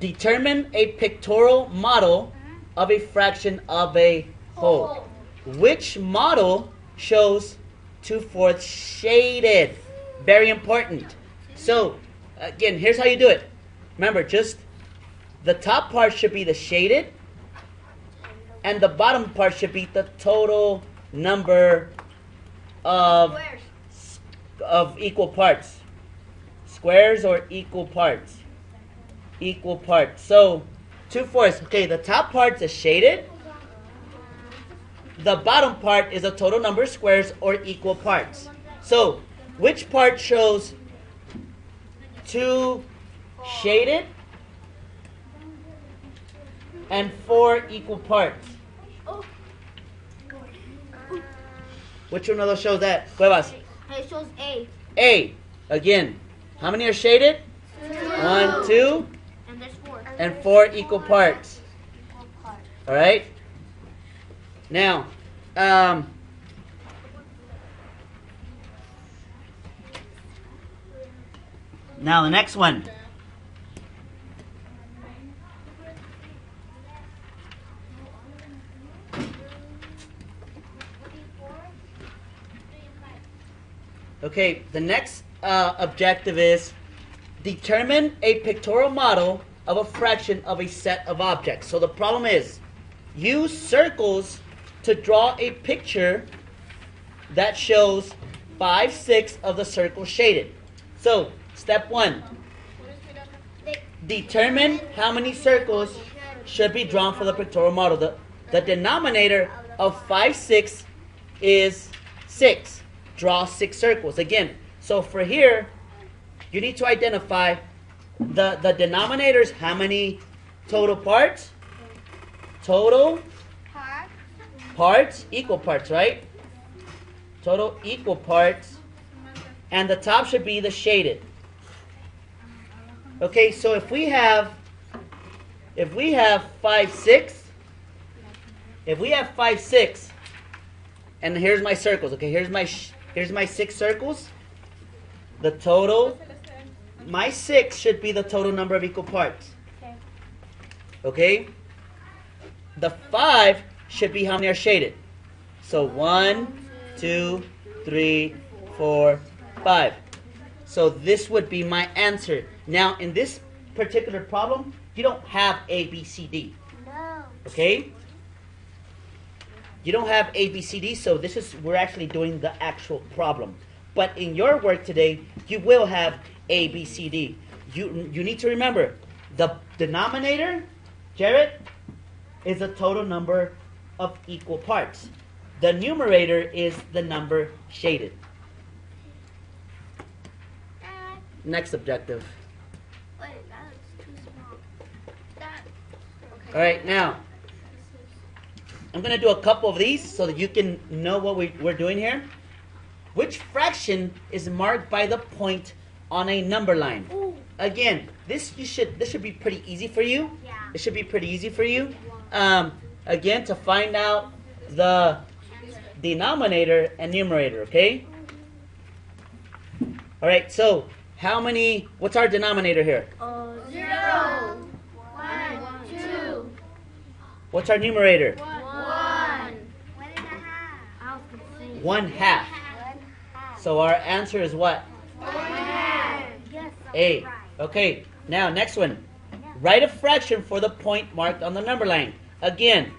Determine a pictorial model of a fraction of a whole. Which model shows 2/4 shaded? Very important. So, again, here's how you do it. Remember, just the top part should be the shaded, and the bottom part should be the total number of equal parts. Squares or equal parts? Equal parts. So, 2/4. Okay, the top part is shaded. The bottom part is a total number of squares or equal parts. So, which part shows 2 shaded and 4 equal parts? Which one of those shows that? Cuevas? It shows A. A. Again, how many are shaded? 1, 2, And there's 4. and 4 equal parts. All right. Now, the next one. Okay, the next objective is determine a pictorial model of a fraction of a set of objects. So the problem is use circles to draw a picture that shows 5/6 of the circle shaded. So, step 1. Determine how many circles should be drawn for the pictorial model. The denominator of 5/6 is 6. Draw 6 circles. Again, so for here, you need to identify the denominators. How many total parts? Total parts, equal parts, right? Total equal parts. And the top should be the shaded. Okay, so if we have 5/6, and here's my circles. Okay, here's my 6 circles. The total, my 6 should be the total number of equal parts. Okay? The 5 should be how many are shaded. So 1, 2, 3, 4, 5. So this would be my answer. Now, in this particular problem, you don't have A, B, C, D. No. Okay? You don't have A, B, C, D, so we're actually doing the actual problem. But in your work today, you will have A, B, C, D. You need to remember, the denominator, Jarrett, is the total number of equal parts. The numerator is the number shaded. Next objective. Wait, that's too small. All right, now, I'm going to do a couple of these so that you can know what we're doing here. Which fraction is marked by the point on a number line? Ooh. Again, this should be pretty easy for you. Yeah. It should be pretty easy for you. Again, to find out the denominator and numerator, okay? All right, so what's our denominator here? 0. 1, 2. What's our numerator? 1. 1.5. 1/2. So our answer is what? 1/2. Yes. A. Okay, now next one. Write a fraction for the point marked on the number line. Again,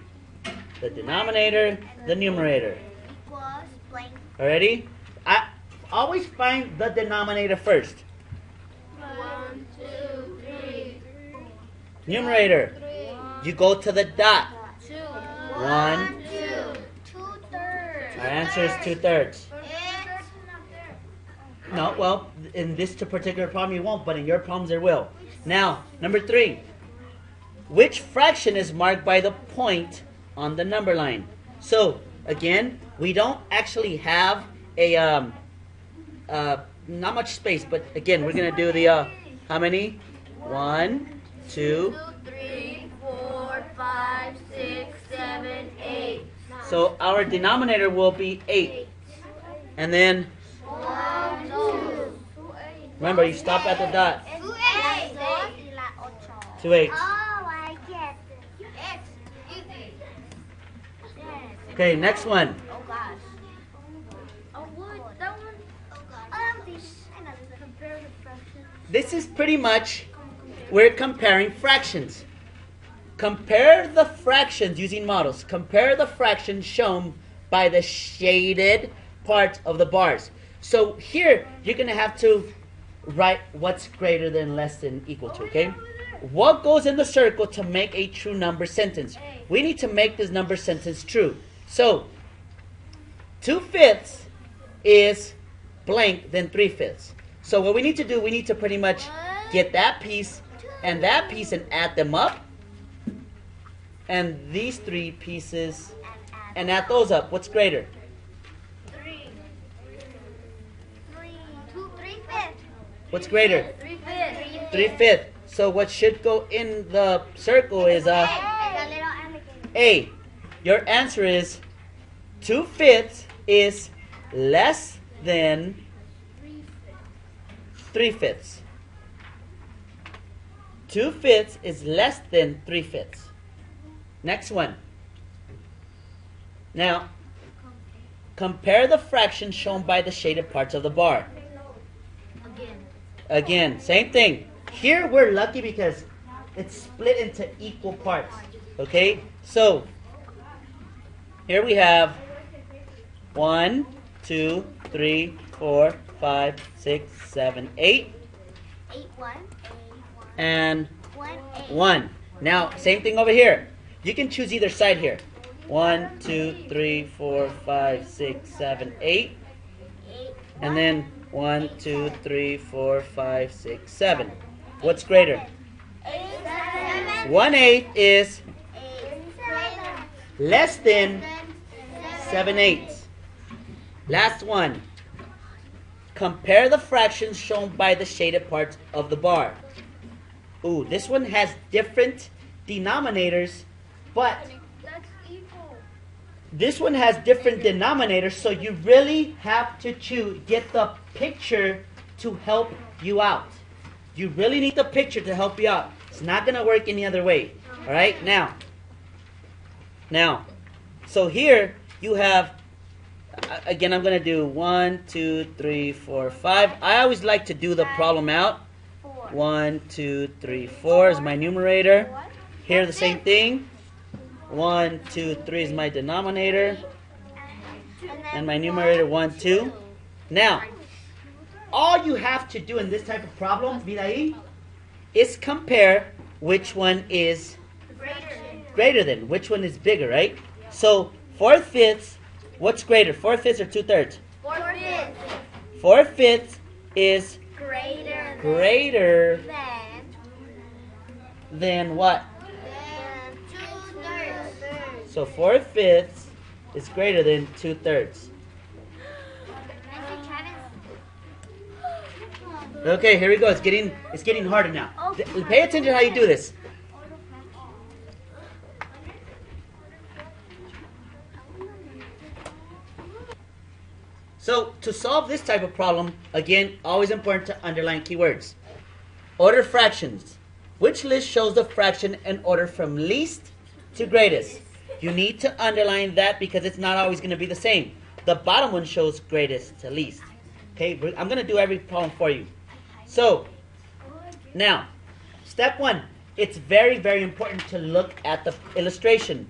the denominator, the numerator. Equals blank. Alrighty? I always find the denominator first. 1, 2, 3. Numerator. You go to the dot. 2. 1. 2. 2/3. Our answer is 2/3. No, well, in this particular problem you won't, but in your problems there will. Now, number 3. Which fraction is marked by the point on the number line? So, again, we don't actually have a, not much space, but again, we're going to do the, how many? 1, 2. 3, 4, 5, 6, 7, 8. So our denominator will be 8. And then, 1, 2. remember, you stop at the dot. 2, 8. 2/8. Oh, I get it. X. Easy. Okay, next one. Oh gosh. Oh what? That one. Oh gosh. Compare the fractions. This is pretty much, we're comparing fractions. Compare the fractions using models. Compare the fractions shown by the shaded parts of the bars. So here, you're going to have to write what's greater than, less than, equal to, okay? What goes in the circle to make a true number sentence? We need to make this number sentence true. So, 2/5 is blank, then 3/5. So what we need to do, we need to pretty much get that piece and add them up. And these three pieces and add those up. What's greater? 3/5. What's greater? 3/5. 3/5. So what should go in the circle is A. Your answer is 2/5 is less than 3/5. 2/5 is less than 3/5. Next one. Now, compare the fractions shown by the shaded parts of the bar. Again, same thing. Here we're lucky because it's split into equal parts. Okay? So, here we have 1, 2, 3, 4, 5, 6, 7, 8. 8, 1. And 1, 8. 1. Now, same thing over here. You can choose either side here. 1, 2, 3, 4, 5, 6, 7, 8. And then 1, 2, 3, 4, 5, 6, 7. What's greater? 1/8 is less than 7/8. Last one. Compare the fractions shown by the shaded parts of the bar. Ooh, this one has different denominators, but That's equal. this one has different denominators, so you really have to get the picture to help you out. You really need the picture to help you out. It's not going to work any other way. All right? Now, so here you have, again, I'm going to do 1, 2, 3, 4, 5. I always like to do the problem out. 1, 2, 3, 4 is my numerator. Here the same thing. 1, 2, 3 is my denominator. And my numerator 1, 2. Now, all you have to do in this type of problem, Vidai, is compare which one is greater than, which one is bigger, right? So 4/5, what's greater, 4/5 or 2/3? 4/5. 4/5 is Greater than what? than 2/3. So 4/5 is greater than 2/3. Okay, here we go. It's getting harder now. Pay attention how you do this. So to solve this type of problem, again, always important to underline keywords. Order fractions. Which list shows the fraction in order from least to greatest? You need to underline that because it's not always going to be the same. The bottom one shows greatest to least. Okay, I'm going to do every problem for you. So, now, step 1. It's very, very important to look at the illustration.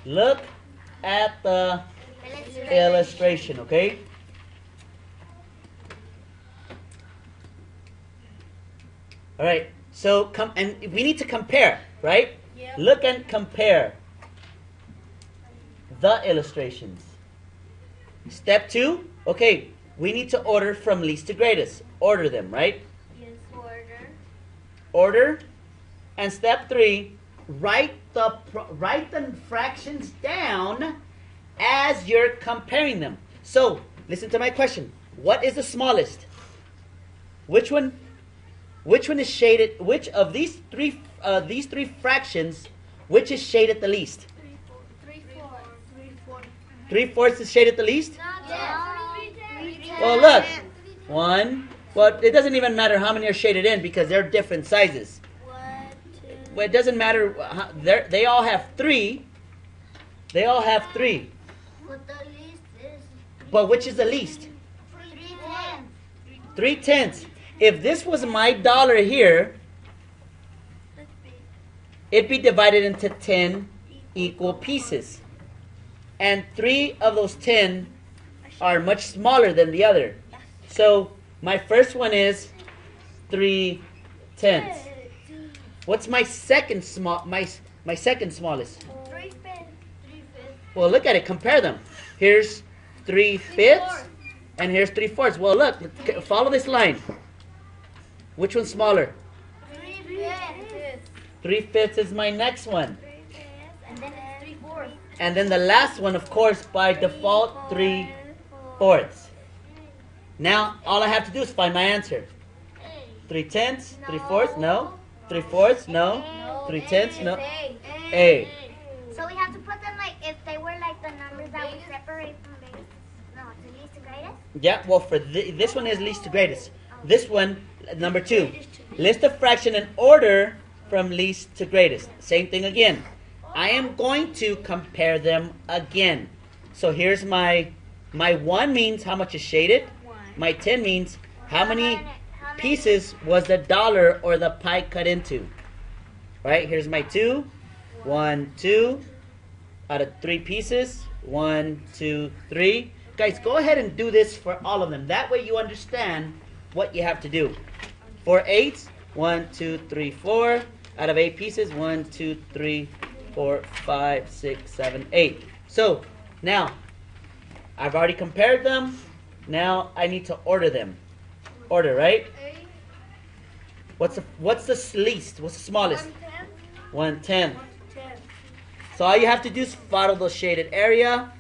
Look at the illustration, okay? All right, so and we need to compare, right? Yep. Look and compare the illustrations. Step 2, okay, we need to order from least to greatest. Order them, right? Yes, Order. And step 3, write the fractions down as you're comparing them. So, listen to my question. What is the smallest? Which one is shaded? Which of these three fractions, which is shaded the least? 3/4 is shaded the least? Well, look. 1. Well, it doesn't even matter how many are shaded in because they're different sizes. 1, 2, well, it doesn't matter. They all have 3. They all have 3. But the least is. But which is the least? 3 tenths. 3 tenths. If this was my dollar here, it'd be divided into 10 equal pieces. And 3 of those 10 are much smaller than the other. So my first one is 3 tenths. What's my second my second smallest? 3 fifths. Well, look at it. Compare them. Here's 3/5 and here's 3/4. Well, look. Follow this line. Which one's smaller? 3 fifths. 3/5 is my next one. And then it's 3/4. And then the last one, of course, by default, 3/4. Now, all I have to do is find my answer. 3 tenths, 3/4, no. 3/4, no. 3 tenths, no. A. So we have to put them like if they were like the numbers that we separate from base. No, to least to greatest. Yeah, well, for this one is least to greatest. This one, number 2. List a fraction in order from least to greatest. Same thing again. I am going to compare them again. So here's my 1 means how much is shaded. My 10 means how many pieces was the dollar or the pie cut into. Right? Here's my 2. 1, 2. Out of 3 pieces. 1, 2, 3. Guys, go ahead and do this for all of them. That way you understand what you have to do. For 8, 1, 2, 3, 4. Out of 8 pieces. 1, 2, 3, 4, 5, 6, 7, 8. So, now, I've already compared them. Now, I need to order them. Order, right? What's the least? What's the smallest? 1/10. So all you have to do is follow the shaded area.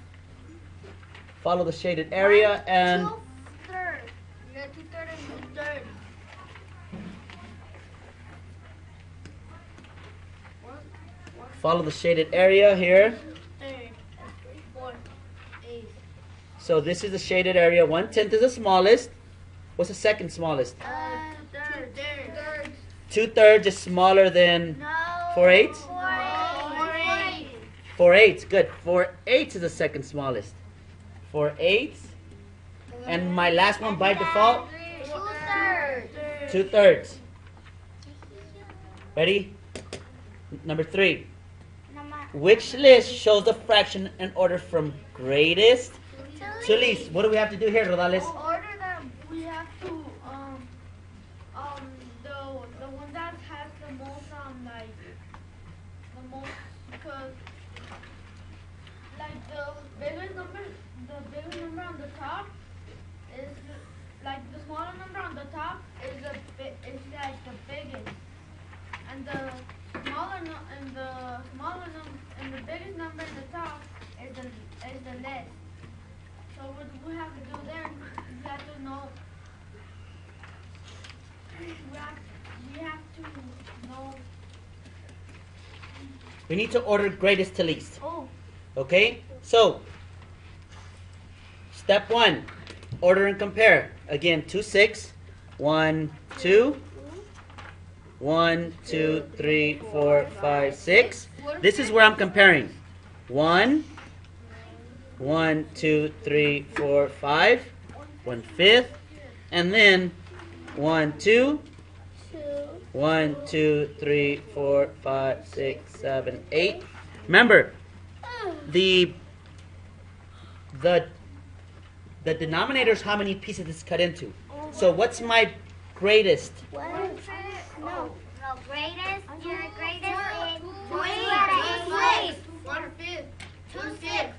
Follow the shaded area and 2/3. You got 2/3 and 2/3. follow the shaded area here. 4, 8. So this is the shaded area. 1/10 is the smallest. What's the second smallest? 2/3. 2/3 is smaller than No. 4/8? 4/8. 4/8. Good. 4/8 is the second smallest. 4/8. And my last one by default, 2/3. 2/3. Ready? Number 3. Which list shows the fraction in order from greatest to least? What do we have to do here, Rodales? Order them. We have to the one that has the most like the most because like the biggest number on the top is like the smaller number on the top is like the biggest, and the biggest number in the top is the less. So what we have to do then is we have to know. We have to know. We need to order greatest to least. Oh. Okay? So, step 1, order and compare. Again, 2, 6. 1, 2. 1, 2, 3, 4, 5, 6. This is where I'm comparing. 1, 1, 2, 3, 4, 5. 1/5. And then 1, 2. 1, 2, 3, 4, 5, 6, 7, 8. Remember, the denominator is how many pieces it's cut into. So what's my greatest? No, greatest. Your greatest is 1/5. 2/6.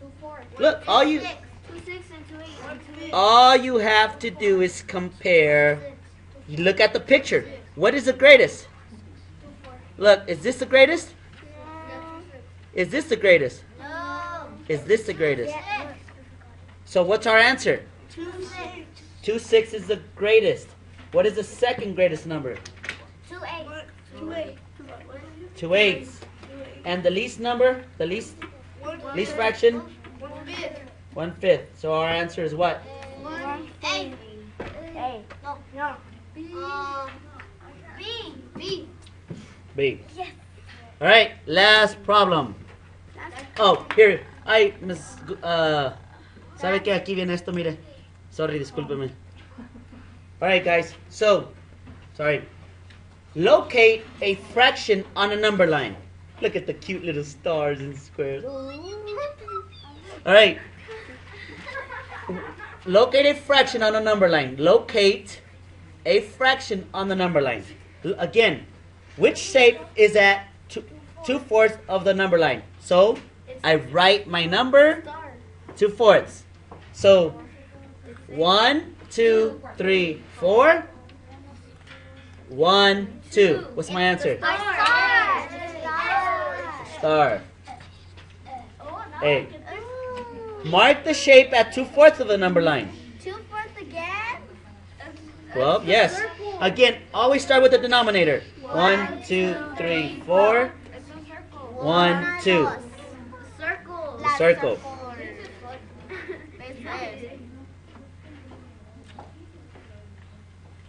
2/4. Look, all you 2/6 and 2/8. all you have to do is compare. You look at the picture. What is the greatest? Look, is this the greatest? Is this the greatest? No. Is this the greatest? So what's our answer? 2/6. 2/6 is the greatest. What is the second greatest number? 2/8. 2/8. And the least number? The least fraction? 1/5. 1/5. So our answer is what? 1/8. No. B. B. Yes. All right, last problem. Oh, here. Ay, Miss. ¿Sabe que aquí viene esto? Mire. Sorry, discúlpeme. All right, guys. So, sorry. Locate a fraction on a number line. Look at the cute little stars and squares. All right. Locate a fraction on a number line. Locate a fraction on the number line. Again, which shape is at 2/4 of the number line? So I write my number 2/4. So 1, 2, 3, 4. 1, 2. What's my answer? Star. A. Mark the shape at 2/4 of the number line. 2/4 again? Well, yes. Again, always start with the denominator. 1, 2, 3, 4. 1, 2. Circle. Circle.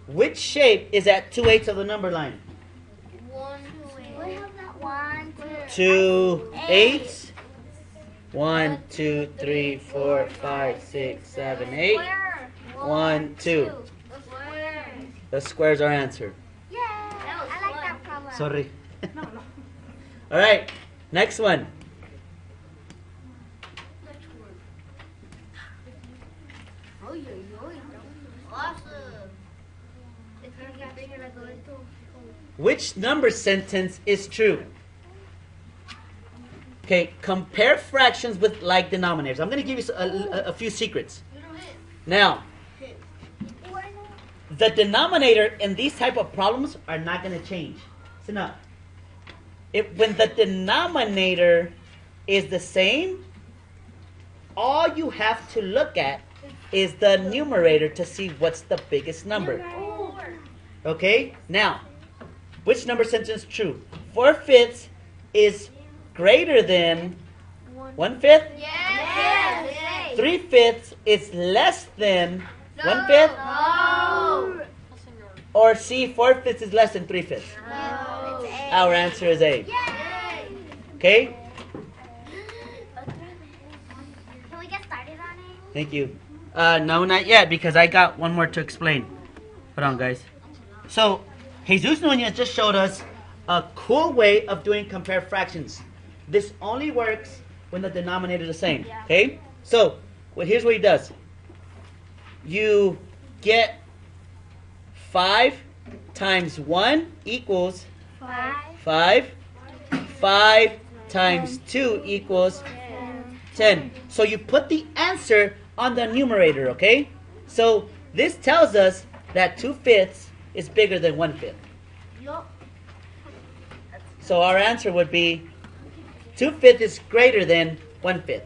Which shape is at 2/8 of the number line? 2 8. 1, 2, 3, 4, 5, 6, 7, 8. 1, 2. The squares are answered. Yeah, I like that problem. Sorry. All right, next one. Which number sentence is true? Okay, compare fractions with like denominators. I'm going to give you a few secrets. Now, the denominator in these type of problems are not going to change. So now, when the denominator is the same, all you have to look at is the numerator to see what's the biggest number. Okay, now, which number sentence is true? 4/5 is greater than 1/5? Yes. 3/5 is less than 1/5? No. Or C, 4/5 is less than 3/5? No. Our answer is A. Yay. Okay? Can we get started on it? Thank you. No, not yet, because I got one more to explain. Hold on, guys. So, Jesus Nunez just showed us a cool way of doing compare fractions. This only works when the denominator is the same. Okay? So, here's what he does. You get 5 times 1 equals 5. 5 times 2 equals 10. So you put the answer on the numerator, okay? So this tells us that 2/5 is bigger than 1/5. So our answer would be 2/5 is greater than 1/5.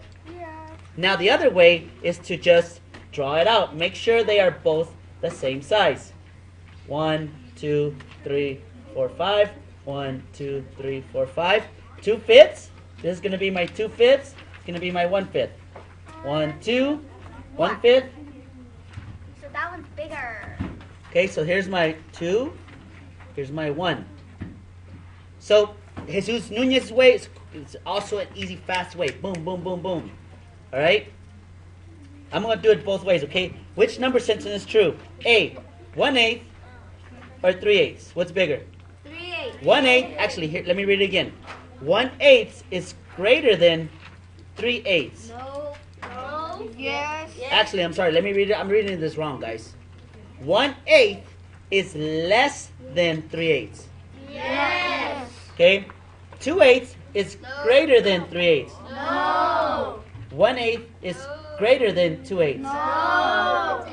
Now the other way is to just draw it out. Make sure they are both the same size. 1, 2, 3, 4, 5. 1, 2, 3, 4, 5. 2/5. This is going to be my 2/5. It's going to be my 1/5. 1, 2, 1/5. So that one's bigger. Okay, so here's my 2. Here's my 1. So Jesus Nunez's way is also an easy, fast way. Boom, boom, boom, boom. All right? I'm going to do it both ways, okay? Which number sentence is true? A, 1/8 or 3/8? What's bigger? 3/8. 1/8, actually, here, let me read it again. 1/8 is greater than 3/8. No. No. Yes. Actually, I'm sorry, let me read it. I'm reading this wrong, guys. 1/8 is less than 3/8. Yes. Okay? 2/8 is greater than 3/8. No. 1/8 is greater than 2/8. No.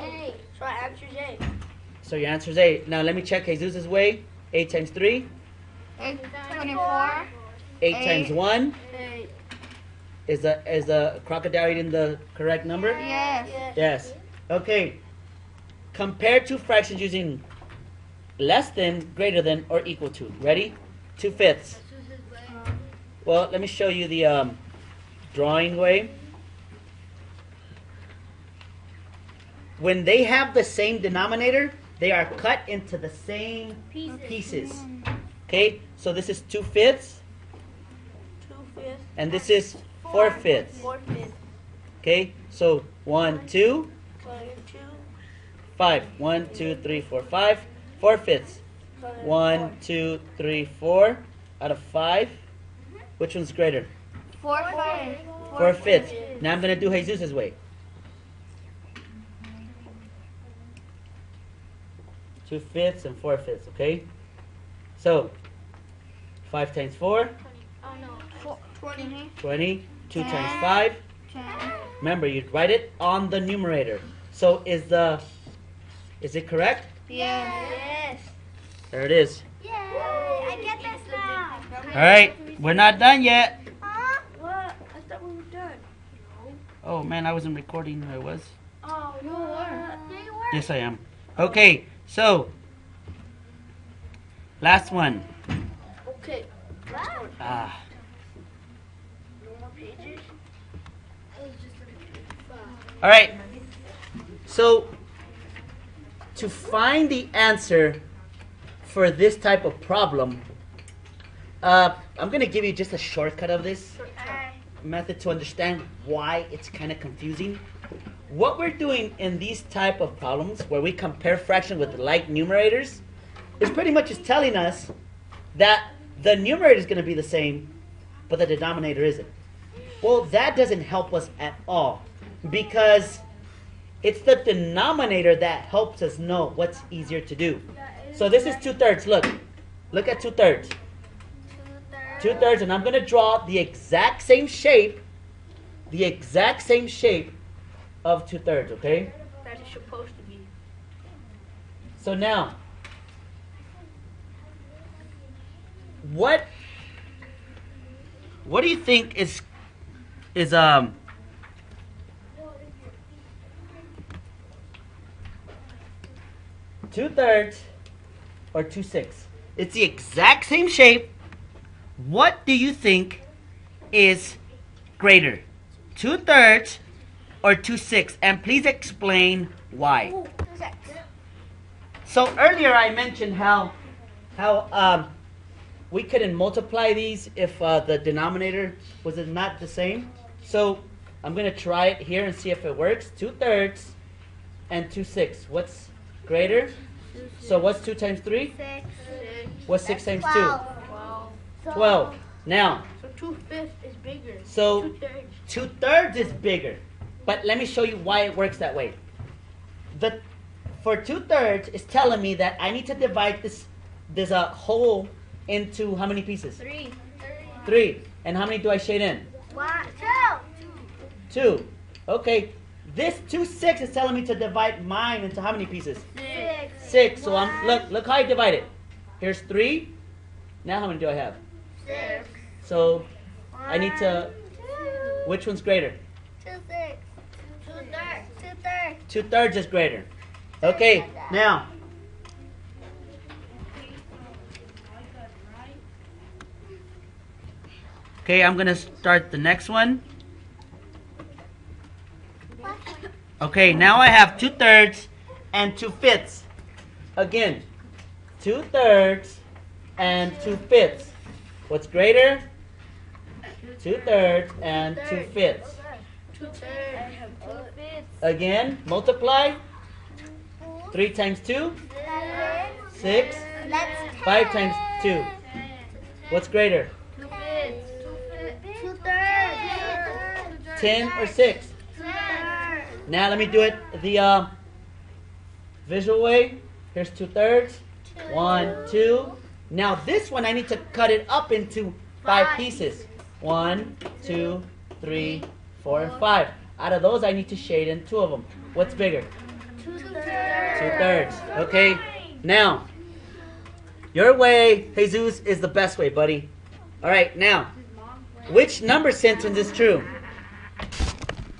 So I answered A. So your answer is A. Now let me check Jesus' way. 8 times 3. 24. 8 times 1. A. Is the crocodile eating the correct number? Yes. Yes. Okay. Compare two fractions using less than, greater than, or equal to. Ready? 2/5. Well, let me show you the drawing way. When they have the same denominator, they are cut into the same pieces. Okay? So this is 2/5, 2/5. and this is 4/5. 4/5. Okay, so 1, 2, 2. 5. 1, 2, 3, 4, 5. 4/5. 1, 2, 3, 4 out of 5. Which one's greater? 4/5. 4/5. Now I'm going to do Jesus' way. 2/5 and 4/5, okay? So, 5 times 4, Oh no. 20. 20. 2 times 5. 10. Remember, you write it on the numerator. So, is it correct? Yes. There it is. Yay! I get this now. All right, we're not done yet. Huh? What? I thought we were done. Oh man, I wasn't recording. I was. Oh, you were. Yeah, you were. Yes, I am. Okay, so last one. Okay. Ah, No more pages. all right. So to find the answer for this type of problem, I'm gonna give you just a shortcut of this method to understand why it's kind of confusing. What we're doing in these type of problems where we compare fraction with like numerators is pretty much just telling us that the numerator is going to be the same, but the denominator isn't. Well, that doesn't help us at all because it's the denominator that helps us know what's easier to do. So this is 2/3. Look at 2/3. 2/3, and I'm going to draw the exact same shape of 2/3, okay? That is supposed to be. So now, what do you think is 2/3 or 2/6? It's the exact same shape. What do you think is greater? 2/3 or 2/6? And please explain why. So earlier I mentioned how we couldn't multiply these if the denominator was not the same. So I'm going to try it here and see if it works. 2/3 and 2/6. What's greater? So what's 2 times 3? 6. What's 6 times 2? 12. 12. Now, So 2/5 is bigger. so 2/3. 2/3 is bigger. But let me show you why it works that way. For 2/3, it's telling me that I need to divide this whole into how many pieces? 3. 3. And how many do I shade in? 1, 2. 2. Okay. This 2/6 is telling me to divide mine into how many pieces? 6. 6. So look how I divide it. Here's 3. Now how many do I have? 6. So I need to. 2. Which one's greater? 2/6. 2/3. 2/3. 2/3 is greater. Okay. Now. Okay, I'm gonna start the next one. Okay, now I have 2/3 and 2/5. Again, 2/3 and 2/5. What's greater? 2/3 and 2/5. 2/3. Again, multiply. 3 times 2, 6. 5 times 2. What's greater? 10 or 6? Now let me do it the visual way. Here's 2/3. 1, 2. Now this one I need to cut it up into 5 pieces. 1, 2, 3, 4, and 5. Out of those I need to shade in 2 of them. What's bigger? 2/3. Okay. Now, your way, Jesus, is the best way, buddy. All right. Now, which number sentence is true?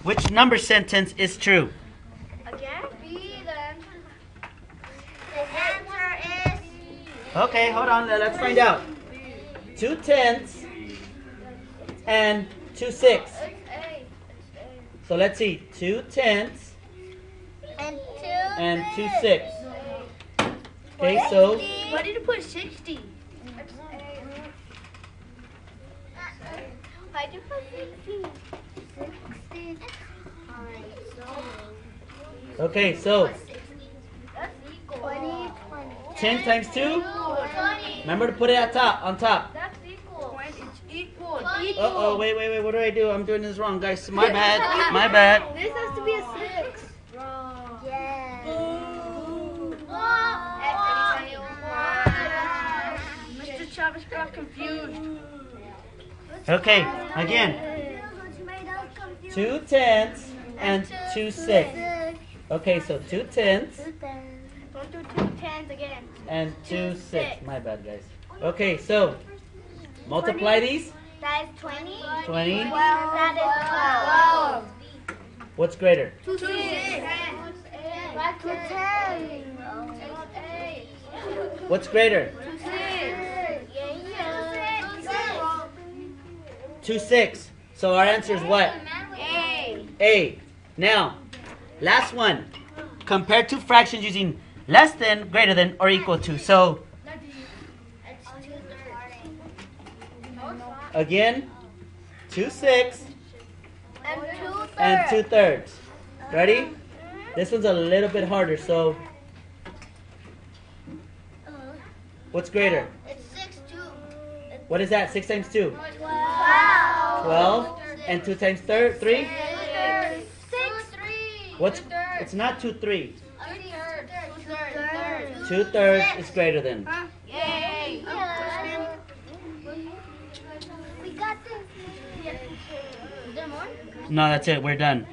Which number sentence is true? Again? B then. The answer is Okay, hold on. Let's find out. 2/10 and 2/6. So let's see. 2/10 and 2 and 2/6. Okay, so Why did you put 60? I just put 16. 16. Okay, so That's equal. 20, 20. 10 times 2. 20. Remember to put it at top, on top. That's equal. When it's equal. Uh-oh, wait, what do I do? I'm doing this wrong, guys. My bad, my bad. This has to be a 6. Wrong. Yeah. Mr. Chavez got confused. Okay, again. 2 tenths and 2 sixths. Okay, so 2 tenths Don't do 2 tens again. and 2 sixths. My bad, guys. Okay, so multiply these. That is 20. 20. That is 12. What's greater? 2 6. 2 10. What's greater? 2 6. 2 6. So our answer is what? A. A. Now, last one. Compare two fractions using less than, greater than, or equal to. So, again, 2 sixths and 2 thirds. Ready? This one's a little bit harder, so what's greater? It's 6 2. What is that? 6 times 2? 12. 12. And 2 times 3? 6 3. What's, it's not 2 3. 2 2 thirds is greater than. Yay! We got this. Is there more? No, that's it. We're done.